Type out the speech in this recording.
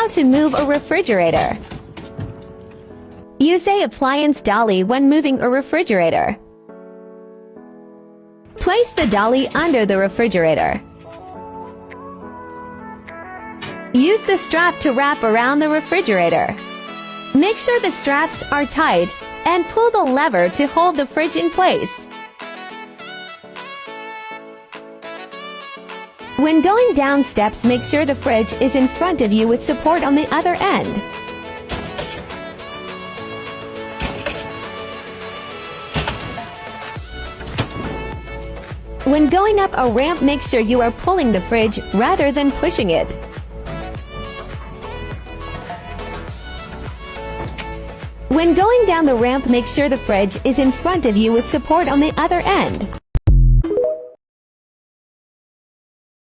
How to move a refrigerator. Use a appliance dolly when moving a refrigerator. Place the dolly under the refrigerator. Use the strap to wrap around the refrigerator. Make sure the straps are tight and pull the lever to hold the fridge in place. When going down steps, make sure the fridge is in front of you with support on the other end. When going up a ramp, make sure you are pulling the fridge rather than pushing it. When going down the ramp, make sure the fridge is in front of you with support on the other end.